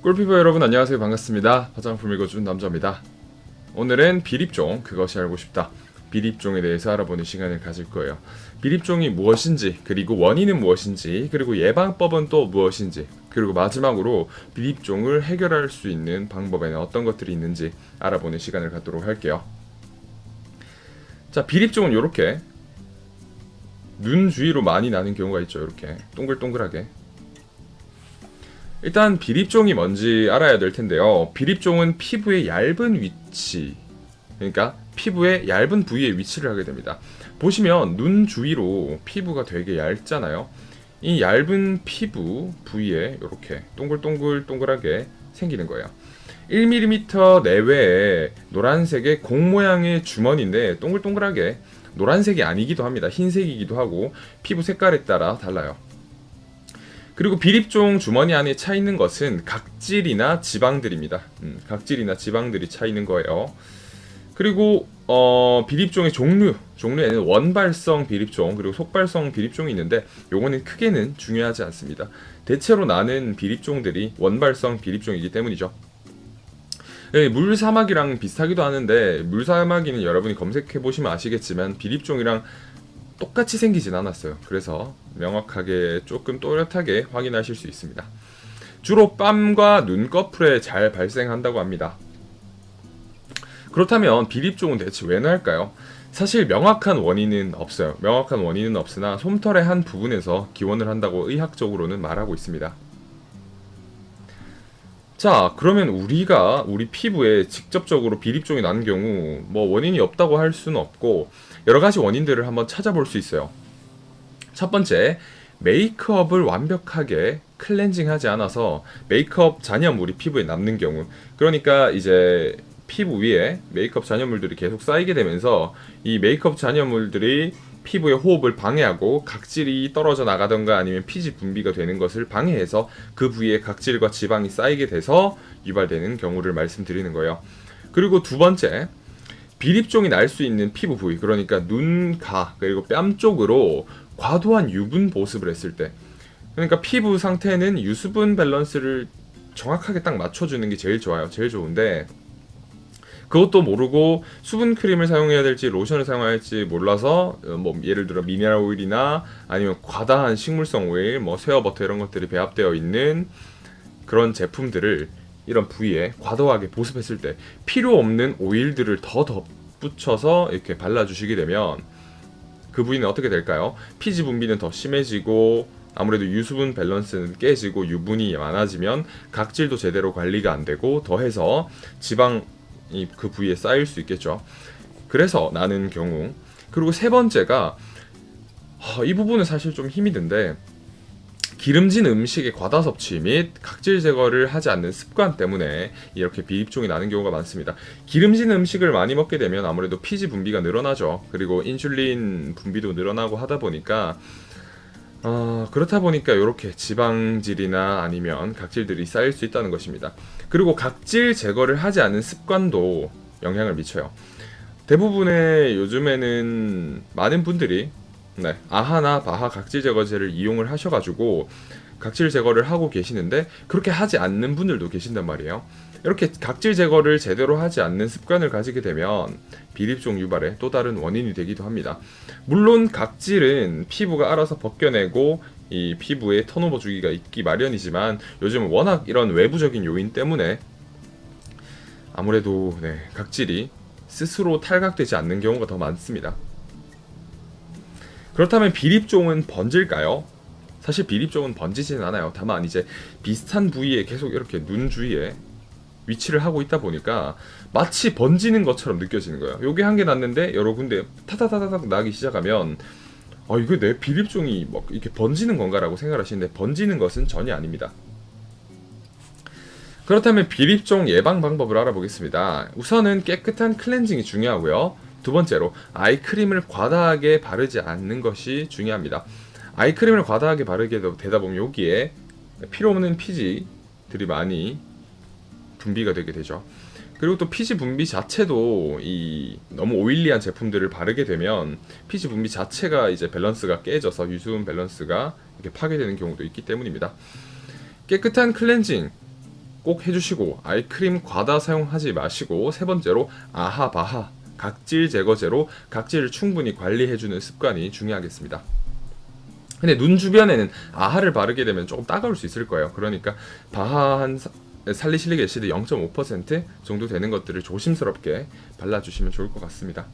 꿀피부 여러분 안녕하세요. 반갑습니다. 화장품 읽어주는 남자입니다. 오늘은 비립종, 그것이 알고 싶다. 비립종에 대해서 알아보는 시간을 가질 거예요. 비립종이 무엇인지, 그리고 원인은 무엇인지, 그리고 예방법은 또 무엇인지, 그리고 마지막으로 비립종을 해결할 수 있는 방법에는 어떤 것들이 있는지 알아보는 시간을 갖도록 할게요. 자, 비립종은 이렇게 눈 주위로 많이 나는 경우가 있죠. 이렇게 동글동글하게. 일단 비립종이 뭔지 알아야 될 텐데요. 비립종은 피부의 얇은 위치, 그러니까 피부의 얇은 부위에 위치를 하게 됩니다. 보시면 눈 주위로 피부가 되게 얇잖아요. 이 얇은 피부 부위에 이렇게 동글동글동글하게 생기는 거예요. 1mm 내외에 노란색의 공 모양의 주머니인데 동글동글하게, 노란색이 아니기도 합니다. 흰색이기도 하고 피부 색깔에 따라 달라요. 그리고 비립종 주머니 안에 차 있는 것은 각질이나 지방들입니다. 각질이나 지방들이 차 있는 거예요. 그리고 비립종의 종류에는 원발성 비립종 그리고 속발성 비립종이 있는데 요거는 크게는 중요하지 않습니다. 대체로 나는 비립종들이 원발성 비립종이기 때문이죠. 네, 물사마귀랑 비슷하기도 하는데, 물사마귀는 여러분이 검색해 보시면 아시겠지만 비립종이랑 똑같이 생기진 않았어요. 그래서 명확하게 조금 또렷하게 확인하실 수 있습니다. 주로 뺨과 눈꺼풀에 잘 발생한다고 합니다. 그렇다면 비립종은 대체 왜 날까요? 사실 명확한 원인은 없어요. 명확한 원인은 없으나 솜털의 한 부분에서 기원을 한다고 의학적으로는 말하고 있습니다. 자, 그러면 우리 피부에 직접적으로 비립종이 나는 경우 원인이 없다고 할 수는 없고 여러 가지 원인들을 한번 찾아볼 수 있어요. 첫 번째, 메이크업을 완벽하게 클렌징하지 않아서 메이크업 잔여물이 피부에 남는 경우, 그러니까 이제 피부 위에 메이크업 잔여물들이 계속 쌓이게 되면서 이 메이크업 잔여물들이 피부의 호흡을 방해하고 각질이 떨어져 나가던가 아니면 피지 분비가 되는 것을 방해해서 그 부위에 각질과 지방이 쌓이게 돼서 유발되는 경우를 말씀드리는 거예요. 그리고 두 번째, 비립종이 날 수 있는 피부 부위, 그러니까 눈, 가, 그리고 뺨 쪽으로 과도한 유분 보습을 했을 때, 그러니까 피부 상태는 유수분 밸런스를 정확하게 딱 맞춰주는 게 제일 좋아요. 제일 좋은데 그것도 모르고 수분 크림을 사용해야 될지 로션을 사용해야 할지 몰라서 예를 들어 미네랄 오일이나 아니면 과다한 식물성 오일, 쉐어 버터 이런 것들이 배합되어 있는 그런 제품들을 이런 부위에 과도하게 보습했을 때 필요 없는 오일들을 더 덧붙여서 이렇게 발라주시게 되면 그 부위는 어떻게 될까요? 피지 분비는 더 심해지고 아무래도 유수분 밸런스는 깨지고 유분이 많아지면 각질도 제대로 관리가 안 되고 더해서 지방이 그 부위에 쌓일 수 있겠죠. 그래서 나는 경우. 그리고 세 번째가 이 부분은 사실 좀 힘이 든데, 기름진 음식의 과다 섭취 및 각질 제거를 하지 않는 습관 때문에 이렇게 비립종이 나는 경우가 많습니다. 기름진 음식을 많이 먹게 되면 아무래도 피지 분비가 늘어나죠. 그리고 인슐린 분비도 늘어나고 하다 보니까 그렇다 보니까 이렇게 지방질이나 아니면 각질들이 쌓일 수 있다는 것입니다. 그리고 각질 제거를 하지 않는 습관도 영향을 미쳐요. 대부분의 요즘에는 많은 분들이 아하나 바하 각질 제거제를 이용을 하셔가지고 각질 제거를 하고 계시는데 그렇게 하지 않는 분들도 계신단 말이에요. 이렇게 각질 제거를 제대로 하지 않는 습관을 가지게 되면 비립종 유발의 또 다른 원인이 되기도 합니다. 물론 각질은 피부가 알아서 벗겨내고 이 피부에 턴오버 주기가 있기 마련이지만 요즘은 워낙 이런 외부적인 요인 때문에 아무래도 각질이 스스로 탈각되지 않는 경우가 더 많습니다. 그렇다면 비립종은 번질까요? 사실 비립종은 번지지는 않아요. 다만 이제 비슷한 부위에 계속 이렇게 눈 주위에 위치를 하고 있다 보니까 마치 번지는 것처럼 느껴지는 거예요. 요게 한 개 났는데 여러 군데 타다다닥 나기 시작하면 이거 내 비립종이 이렇게 번지는 건가라고 생각하시는데 번지는 것은 전혀 아닙니다. 그렇다면 비립종 예방 방법을 알아보겠습니다. 우선은 깨끗한 클렌징이 중요하고요. 두 번째로 아이크림을 과다하게 바르지 않는 것이 중요합니다. 아이크림을 과다하게 바르게 되다 보면 여기에 필요 없는 피지들이 많이 분비가 되게 되죠. 그리고 또 피지 분비 자체도 이 너무 오일리한 제품들을 바르게 되면 피지 분비 자체가 이제 밸런스가 깨져서 유수분 밸런스가 이렇게 파괴되는 경우도 있기 때문입니다. 깨끗한 클렌징, 꼭 해주시고 아이크림 과다 사용하지 마시고 세 번째로 아하바하 각질 제거제로 각질을 충분히 관리해주는 습관이 중요하겠습니다. 근데 눈 주변에는 아하를 바르게 되면 조금 따가울 수 있을 거예요. 그러니까 바하 한 살리실릭 애시드 0.5% 정도 되는 것들을 조심스럽게 발라주시면 좋을 것 같습니다.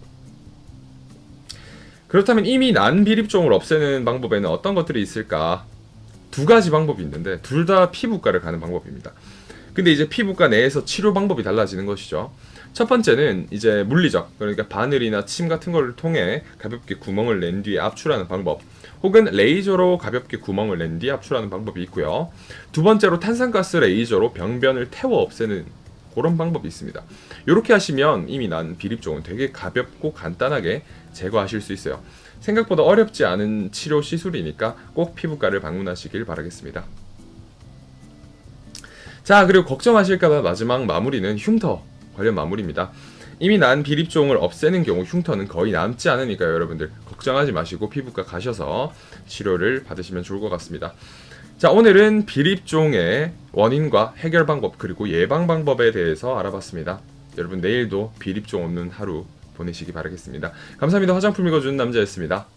그렇다면 이미 난 비립종을 없애는 방법에는 어떤 것들이 있을까? 두 가지 방법이 있는데 둘 다 피부과를 가는 방법입니다. 근데 이제 피부과 내에서 치료 방법이 달라지는 것이죠. 첫 번째는 이제 물리적, 그러니까 바늘이나 침 같은 걸 통해 가볍게 구멍을 낸 뒤에 압출하는 방법, 혹은 레이저로 가볍게 구멍을 낸 뒤에 압출하는 방법이 있고요. 두 번째로 탄산가스 레이저로 병변을 태워 없애는 그런 방법이 있습니다. 이렇게 하시면 이미 난 비립종은 되게 가볍고 간단하게 제거하실 수 있어요. 생각보다 어렵지 않은 치료 시술이니까 꼭 피부과를 방문하시길 바라겠습니다. 자, 그리고 걱정하실까봐 마지막 마무리는 흉터 관련 마무리입니다. 이미 난 비립종을 없애는 경우 흉터는 거의 남지 않으니까요. 여러분들 걱정하지 마시고 피부과 가셔서 치료를 받으시면 좋을 것 같습니다. 자, 오늘은 비립종의 원인과 해결 방법 그리고 예방 방법에 대해서 알아봤습니다. 여러분 내일도 비립종 없는 하루 보내시기 바라겠습니다. 감사합니다. 화장품 읽어주는 남자였습니다.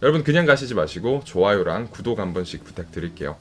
여러분 그냥 가시지 마시고 좋아요랑 구독 한 번씩 부탁드릴게요.